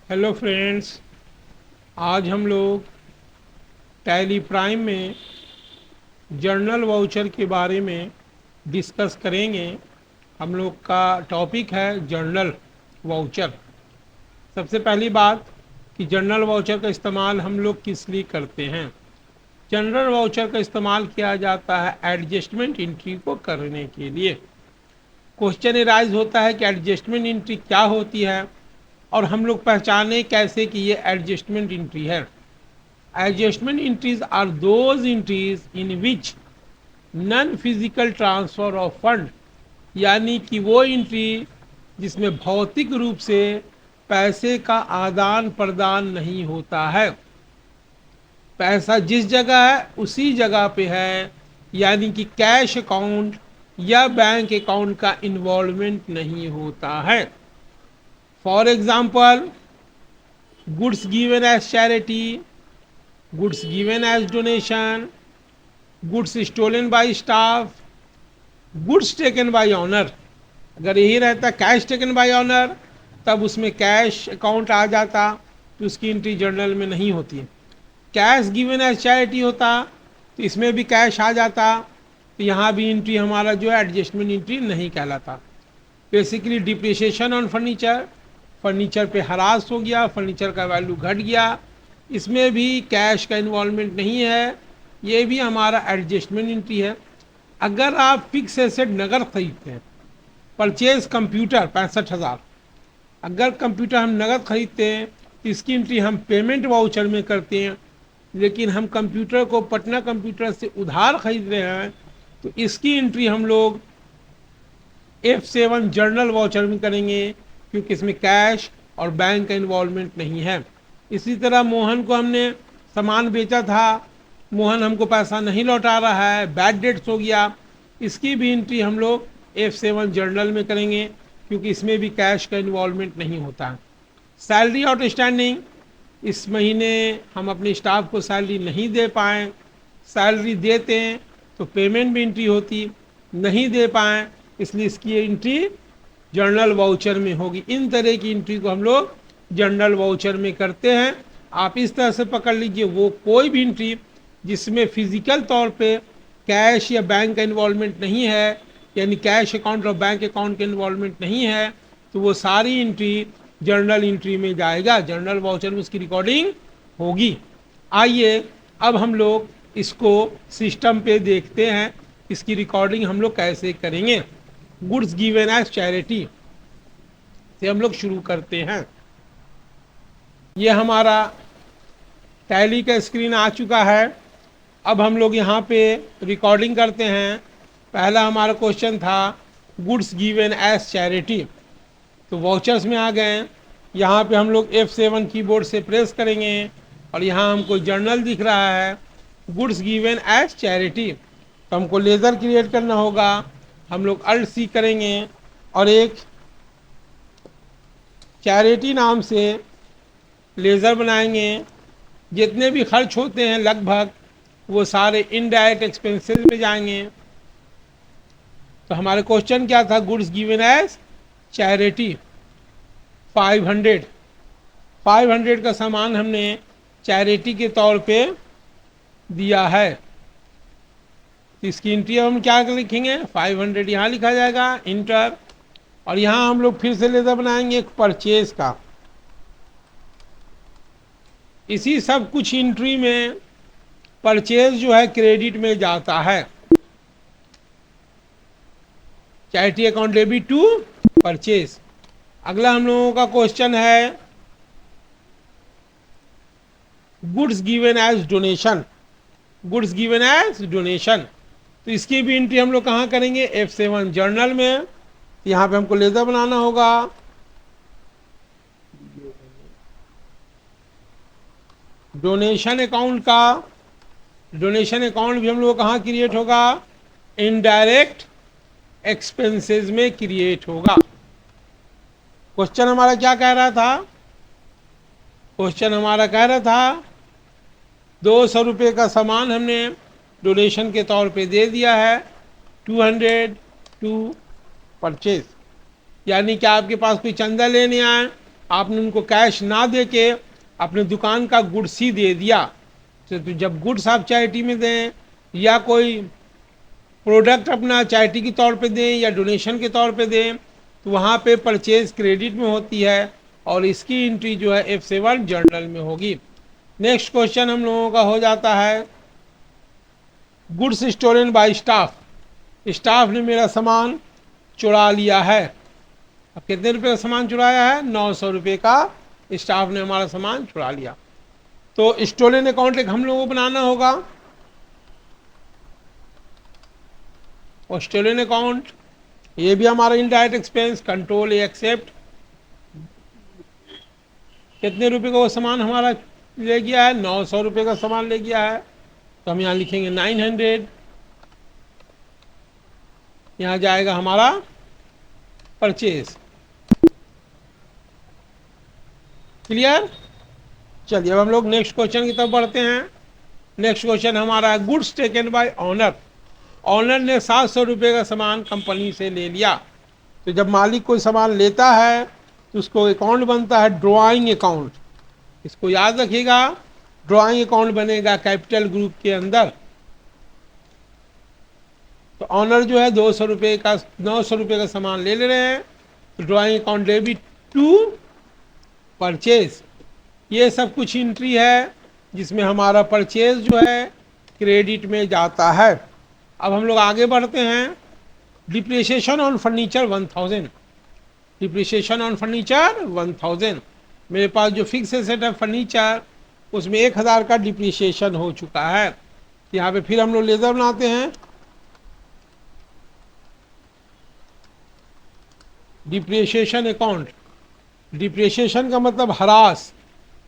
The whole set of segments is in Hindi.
Hello friends. आज हम लोग टैली प्राइम में जर्नल वाउचर के बारे में डिस्कस करेंगे। हम लोग का टॉपिक है जर्नल वाउचर। सबसे पहली बात कि जर्नल वाउचर का इस्तेमाल हम लोग किस लिए करते हैं। जर्नल वाउचर का इस्तेमाल किया जाता है एडजस्टमेंट एंट्री को करने के लिए। क्वेश्चन राइज होता है कि एडजस्टमेंट एंट्री क्या होती है और हम लोग पहचाने कैसे कि ये एडजस्टमेंट एंट्री है। Adjustment entries are those entries in which non-physical transfer of fund, यानी कि वो एंट्री जिसमें भौतिक रूप से पैसे का आदान प्रदान नहीं होता है। पैसा जिस जगह है उसी जगह पे है, यानी कि कैश अकाउंट या बैंक अकाउंट का इन्वॉल्वमेंट नहीं होता है। For example, goods given as charity, goods given as donation, goods stolen by staff, goods taken by owner। अगर यही रहता कैश टेकन बाय ऑनर तब उसमें कैश अकाउंट आ जाता, तो उसकी एंट्री जर्नल में नहीं होती। कैश गिवन एज चैरिटी होता तो इसमें भी कैश आ जाता, तो यहाँ भी एंट्री हमारा जो है एडजस्टमेंट एंट्री नहीं कहलाता। Basically depreciation on furniture, furniture पे हरास हो गया, फर्नीचर का वैल्यू घट गया, इसमें भी कैश का इन्वॉल्वमेंट नहीं है, ये भी हमारा एडजस्टमेंट एंट्री है। अगर आप फिक्स एसेट नगद खरीदते हैं, परचेज कंप्यूटर 65,000, अगर कंप्यूटर हम नगद खरीदते हैं तो इसकी एंट्री हम पेमेंट वाउचर में करते हैं। लेकिन हम कंप्यूटर को पटना कंप्यूटर से उधार खरीद रहे हैं तो इसकी एंट्री हम लोग F7 जर्नल वाउचर में करेंगे, क्योंकि इसमें कैश और बैंक का इन्वॉल्वमेंट नहीं है। इसी तरह मोहन को हमने सामान बेचा था, मोहन हमको पैसा नहीं लौटा रहा है, बैड डेट्स हो गया, इसकी भी एंट्री हम लोग F7 जर्नल में करेंगे, क्योंकि इसमें भी कैश का इन्वॉल्वमेंट नहीं होता है। सैलरी आउटस्टैंडिंग, इस महीने हम अपने स्टाफ को सैलरी नहीं दे पाए, सैलरी देते हैं तो पेमेंट भी एंट्री होती, नहीं दे पाए इसलिए इसकी एंट्री जर्नल वाउचर में होगी। इन तरह की एंट्री को हम लोग जर्नल वाउचर में करते हैं। आप इस तरह से पकड़ लीजिए, वो कोई भी एंट्री जिसमें फिजिकल तौर पे कैश या बैंक का इन्वॉल्वमेंट नहीं है, यानी कैश अकाउंट और बैंक अकाउंट का इन्वॉल्वमेंट नहीं है, तो वो सारी एंट्री जर्नल एंट्री में जाएगा, जर्नल वाउचर में उसकी रिकॉर्डिंग होगी। आइए अब हम लोग इसको सिस्टम पे देखते हैं, इसकी रिकॉर्डिंग हम लोग कैसे करेंगे। गुड्स गिवन एज चैरिटी से हम लोग शुरू करते हैं। ये हमारा टैली का स्क्रीन आ चुका है। अब हम लोग यहाँ पे रिकॉर्डिंग करते हैं। पहला हमारा क्वेश्चन था गुड्स गिवन एज चैरिटी, तो वाउचर्स में आ गए। यहाँ पे हम लोग F7 कीबोर्ड से प्रेस करेंगे और यहाँ हमको जर्नल दिख रहा है गुड्स गिवन एज चैरिटी, तो हमको लेज़र क्रिएट करना होगा। हम लोग Alt C करेंगे और एक चैरिटी नाम से लेज़र बनाएंगे। जितने भी खर्च होते हैं लगभग वो सारे इनडायरेक्ट एक्सपेंसेस में जाएंगे। तो हमारे क्वेश्चन क्या था, गुड्स गिवन एज चैरिटी 500 का सामान हमने चैरिटी के तौर पे दिया है। तो इसकी एंट्री हम क्या लिखेंगे, 500 यहाँ लिखा जाएगा, इंटर। और यहाँ हम लोग फिर से लेज़र बनाएंगे एक परचेज का। इसी सब कुछ एंट्री में परचेज जो है क्रेडिट में जाता है, charity account debit to purchase. अगला हम लोगों का क्वेश्चन है goods given as donation, goods given as donation, तो इसकी भी एंट्री हम लोग कहाँ करेंगे, F7 जर्नल में। यहाँ पे हमको लेज़र बनाना होगा। डोनेशन अकाउंट का, डोनेशन अकाउंट भी हम लोग कहाँ क्रिएट होगा, इनडायरेक्ट एक्सपेंसेस में क्रिएट होगा। क्वेश्चन हमारा क्या कह रहा था, क्वेश्चन हमारा कह रहा था 200 रुपये का सामान हमने डोनेशन के तौर पे दे दिया है, 200 टू परचेज, यानी कि आपके पास कोई चंदा लेने आए आपने उनको कैश ना दे के अपने दुकान का गुड्स ही दे दिया, तो जब गुड्स आप चैरिटी में दें या कोई प्रोडक्ट अपना चैरिटी के तौर पे दें या डोनेशन के तौर पे दें, तो वहाँ पे परचेज क्रेडिट में होती है और इसकी एंट्री जो है F7 जर्नल में होगी। नेक्स्ट क्वेश्चन हम लोगों का हो जाता है goods stolen by staff. Staff ने मेरा सामान चुरा लिया है। अब कितने रुपए का सामान चुराया है? 900 रुपये का स्टाफ ने हमारा सामान चुरा लिया। तो स्टोलन अकाउंट एक हम लोगों को बनाना होगा, और स्टोलन अकाउंट ये भी हमारा indirect expense, control a except. कितने रुपए का वो सामान हमारा ले गया है? 900 रुपये का सामान ले गया है, तो हम यहाँ लिखेंगे 900। यहाँ जाएगा हमारा परचेज। क्लियर? चलिए अब हम लोग नेक्स्ट क्वेश्चन की तरफ बढ़ते हैं। नेक्स्ट क्वेश्चन हमारा है goods taken by owner. Owner ने 700 रुपये का सामान कंपनी से ले लिया। तो जब मालिक कोई सामान लेता है तो उसको अकाउंट बनता है ड्रॉइंग अकाउंट। इसको याद रखिएगा, ड्रॉइंग अकाउंट बनेगा कैपिटल ग्रुप के अंदर। तो ऑनर जो है 200 रुपये का 900 रुपये का सामान ले रहे हैं, तो drawing account debit to purchase. ये सब कुछ एंट्री है जिसमें हमारा परचेज जो है क्रेडिट में जाता है। अब हम लोग आगे बढ़ते हैं। Depreciation on furniture 1000। Depreciation on furniture 1000। मेरे पास जो फिक्स एसेट है फर्नीचर, उसमें 1000 का डिप्रिसिएशन हो चुका है। यहाँ पे फिर हम लोग लेजर बनाते हैं। Depreciation account. डिप्रिसिएशन का मतलब ह्रास।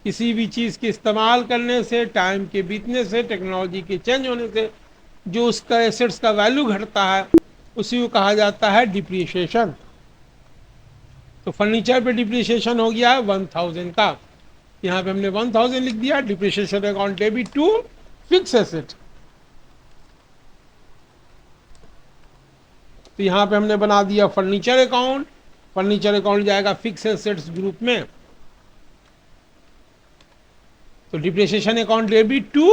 किसी भी चीज़ के इस्तेमाल करने से, टाइम के बीतने से, टेक्नोलॉजी के चेंज होने से जो उसका एसेट्स का वैल्यू घटता है, उसी को कहा जाता है डिप्रिसिएशन। तो फर्नीचर पे डिप्रिसिएशन हो गया है 1000 का। यहाँ पे हमने 1000 लिख दिया। Depreciation account debit to fix asset. तो यहाँ पे हमने बना दिया फर्नीचर अकाउंट। फर्नीचर अकाउंट जाएगा फिक्स एसेट्स ग्रुप में। तो depreciation account debit to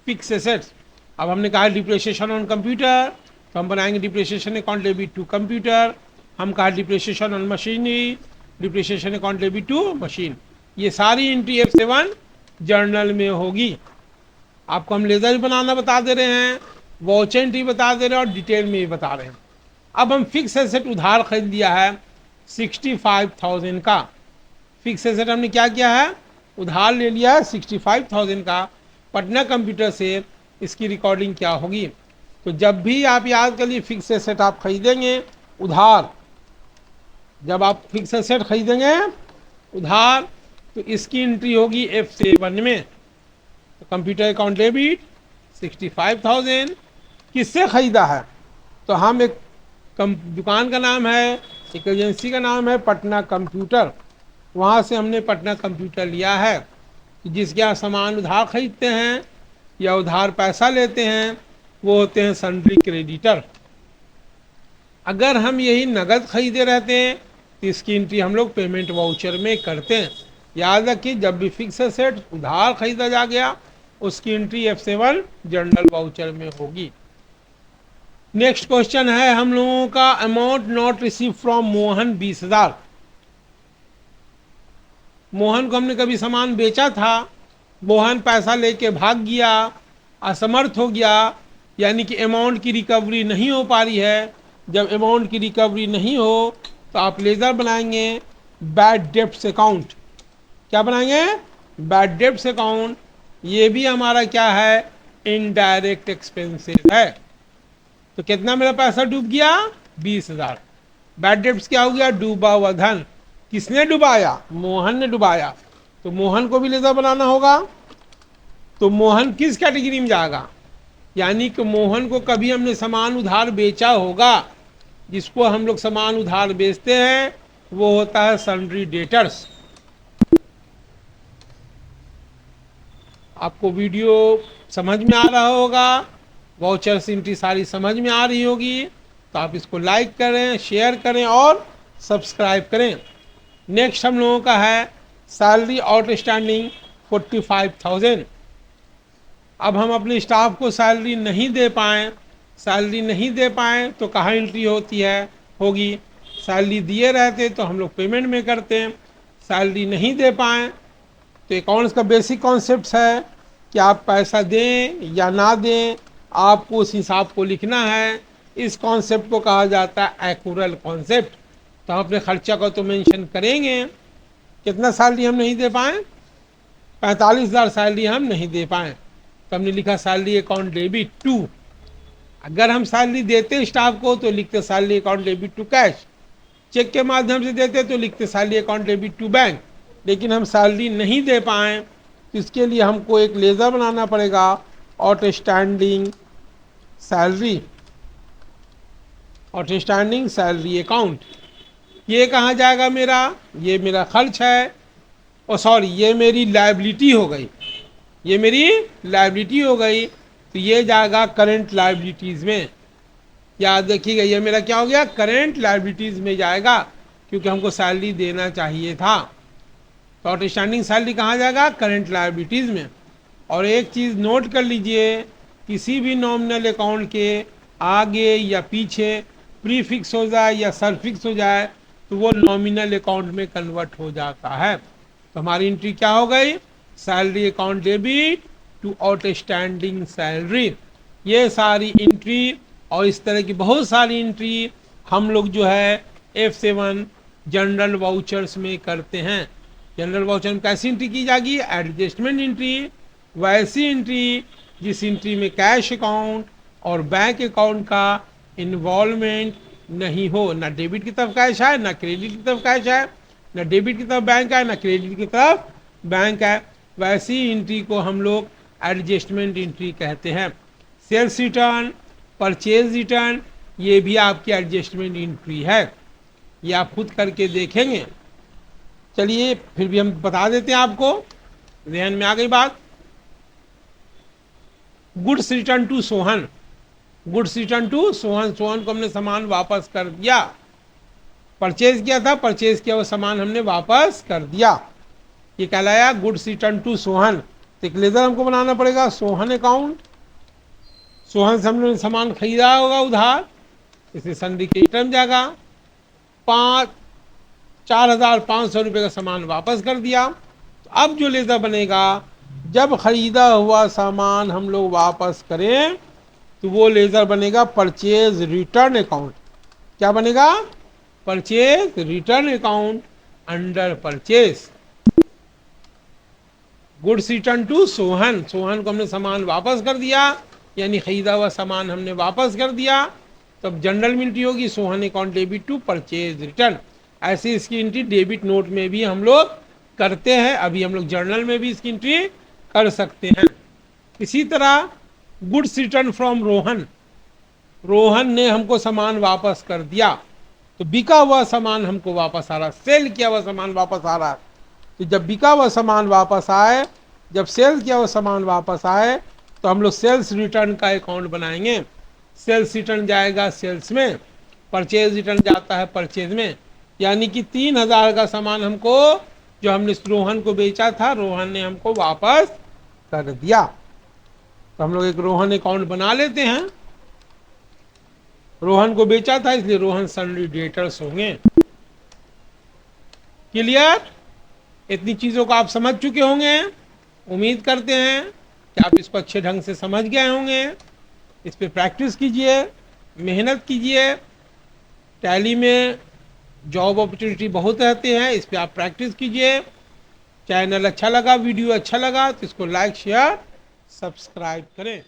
fix assets. अब हमने कहा डिप्रिसिएशन ऑन कंप्यूटर, तो हम बनाएंगे depreciation account debit to computer. हम कहा depreciation on machinery, depreciation account debit to machine. ये सारी एंट्री F7 जर्नल में होगी। आपको हम लेजर बनाना बता दे रहे हैं, वॉच एंट्री बता दे रहे हैं और डिटेल में भी बता रहे हैं। अब हम फिक्स एसेट उधार खरीद लिया है 65,000 का। फिक्स एसेट हमने क्या किया है? उधार ले लिया है 65,000 का पटना कंप्यूटर से। इसकी रिकॉर्डिंग क्या होगी? तो जब भी आप याद कर लिए फिक्स एसेट आप खरीदेंगे उधार, जब आप फिक्स एसेट खरीदेंगे उधार, तो इसकी एंट्री होगी F7 में। तो कंप्यूटर अकाउंट डेबिट 65,000 किससे खरीदा है? तो हम एक दुकान का नाम है, एक एजेंसी का नाम है पटना कंप्यूटर, वहाँ से हमने पटना कंप्यूटर लिया है। जिसके यहाँ सामान उधार खरीदते हैं या उधार पैसा लेते हैं वो होते हैं सन्ड्री क्रेडिटर। अगर हम यही नगद खरीदे रहते हैं तो इसकी एंट्री हम लोग पेमेंट वाउचर में करते हैं। याद रखिए, जब भी फिक्स एसेट उधार खरीदा जा गया उसकी एंट्री F7 जर्नल वाउचर में होगी। नेक्स्ट क्वेश्चन है हम लोगों का amount not receive from Mohan 20,000। Mohan को हमने कभी सामान बेचा था, मोहन पैसा लेके भाग गया, असमर्थ हो गया, यानी कि अमाउंट की रिकवरी नहीं हो पा रही है। जब अमाउंट की रिकवरी नहीं हो तो आप लेजर बनाएंगे बैड डेब्ट्स अकाउंट। क्या बनाएंगे? Bad debts account. ये भी हमारा क्या है? इनडायरेक्ट एक्सपेंसेस है। तो कितना मेरा पैसा डूब गया? 20,000। बैड डेब्ट्स क्या हो गया? डूबा हुआ धन। किसने डुबाया? मोहन ने डुबाया। तो मोहन को भी लेजर बनाना होगा। तो मोहन किस कैटेगरी में जाएगा? यानी कि मोहन को कभी हमने सामान उधार बेचा होगा। जिसको हम लोग सामान उधार बेचते हैं वो होता है सन्ड्री डेटर्स। आपको वीडियो समझ में आ रहा होगा, वाउचर्स एंट्री सारी समझ में आ रही होगी। तो आप इसको लाइक करें, शेयर करें और सब्सक्राइब करें। नेक्स्ट हम लोगों का है सैलरी आउटस्टैंडिंग 45,000। अब हम अपने स्टाफ को सैलरी नहीं दे पाएँ तो कहाँ एंट्री होती है होगी। सैलरी दिए रहते तो हम लोग पेमेंट में करते हैं, सैलरी नहीं दे पाएँ तो अकाउंट्स का बेसिक कॉन्सेप्ट है कि आप पैसा दें या ना दें, आपको उस हिसाब को लिखना है। इस कॉन्सेप्ट को कहा जाता है एक्यूरल कॉन्सेप्ट। तो हम अपने खर्चा को तो मेंशन करेंगे, कितना सैलरी हम नहीं दे पाए, 45,000 सैलरी हम नहीं दे पाए, तो हमने लिखा सैलरी अकाउंट डेबिट टू। अगर हम सैलरी देते स्टाफ को तो लिखते salary account debit to cash, cheque के माध्यम से देते तो लिखते salary account debit to bank. लेकिन हम सैलरी नहीं दे पाए तो इसके लिए हमको एक लेज़र बनाना पड़ेगा, आउटस्टैंडिंग सैलरी अकाउंट। ये कहाँ जाएगा मेरा, ये मेरा खर्च है, और सॉरी ये मेरी लायबिलिटी हो गई, तो ये जाएगा करंट लायबिलिटीज़ में। याद रखिएगा ये मेरा क्या हो गया, करंट लायबिलिटीज़ में जाएगा, क्योंकि हमको सैलरी देना चाहिए था। तो आउटस्टैंडिंग सैलरी कहाँ जाएगा, करंट लायबिलिटीज़ में। और एक चीज़ नोट कर लीजिए, किसी भी नॉमिनल अकाउंट के आगे या पीछे प्रीफिक्स हो जाए या सरफिक्स हो जाए तो वो नॉमिनल अकाउंट में कन्वर्ट हो जाता है। तो हमारी एंट्री क्या हो गई, salary account debit to outstanding salary. ये सारी एंट्री और इस तरह की बहुत सारी एंट्री हम लोग जो है F7 जनरल वाउचर्स में करते हैं। जनरल वाउचर में कैसी एंट्री की जाएगी, एडजस्टमेंट एंट्री, वैसी एंट्री जिस एंट्री में कैश अकाउंट और बैंक अकाउंट का इन्वॉल्वमेंट नहीं हो, ना डेबिट की तरफ कैश है ना क्रेडिट की तरफ कैश है, ना डेबिट की तरफ बैंक है ना क्रेडिट की तरफ बैंक है, वैसी एंट्री को हम लोग एडजस्टमेंट एंट्री कहते हैं। सेल्स रिटर्न, परचेज रिटर्न, ये भी आपकी एडजस्टमेंट एंट्री है, ये आप खुद करके देखेंगे। चलिए फिर भी हम बता देते हैं आपको, ध्यान में आ गई बात। Goods return to Sohan, Sohan को हमने सामान वापस कर दिया, परचेज किया था, परचेज किया वो सामान हमने वापस कर दिया, ये कहलाया गुड्स रिटर्न टू सोहन। तो एक लेजर हमको बनाना पड़ेगा, सोहन अकाउंट, सोहन से हमने सामान खरीदा होगा उधार, इसलिए सन्डी के रिटर्न जाएगा, 4,500 रुपये का सामान वापस कर दिया। तो अब जो लेजर बनेगा, जब खरीदा हुआ सामान हम लोग वापस करें तो वो लेजर बनेगा परचेज रिटर्न अकाउंट। क्या बनेगा, purchase return account under purchase. Goods return to Sohan, Sohan को हमने सामान वापस कर दिया, यानी खरीदा हुआ सामान हमने वापस कर दिया, तब जनरल में एंट्री होगी Sohan account debit to purchase return. ऐसे इसकी एंट्री डेबिट नोट में भी हम लोग करते हैं, अभी हम लोग जर्नल में भी इसकी एंट्री कर सकते हैं। इसी तरह goods return from Rohan, Rohan ने हमको सामान वापस कर दिया, तो बिका हुआ सामान हमको वापस आ रहा, सेल किया हुआ सामान वापस आ रहा। तो जब बिका हुआ सामान वापस आए, जब सेल किया हुआ सामान वापस आए तो हम लोग सेल्स रिटर्न का अकाउंट बनाएंगे। सेल्स रिटर्न जाएगा सेल्स में, परचेज रिटर्न जाता है परचेज में, यानी कि 3,000 का सामान हमको जो हमने रोहन को बेचा था, रोहन ने हमको वापस कर दिया। तो हम लोग एक रोहन अकाउंट बना लेते हैं, रोहन को बेचा था इसलिए रोहन सन्डी डेटर्स होंगे। क्लियर, इतनी चीज़ों को आप समझ चुके होंगे, उम्मीद करते हैं कि आप इसको अच्छे ढंग से समझ गए होंगे। इस पे प्रैक्टिस कीजिए, मेहनत कीजिए। टैली में जॉब अपॉर्चुनिटी बहुत रहते हैं, इस पे आप प्रैक्टिस कीजिए। चैनल अच्छा लगा, वीडियो अच्छा लगा तो इसको लाइक शेयर सब्सक्राइब करें।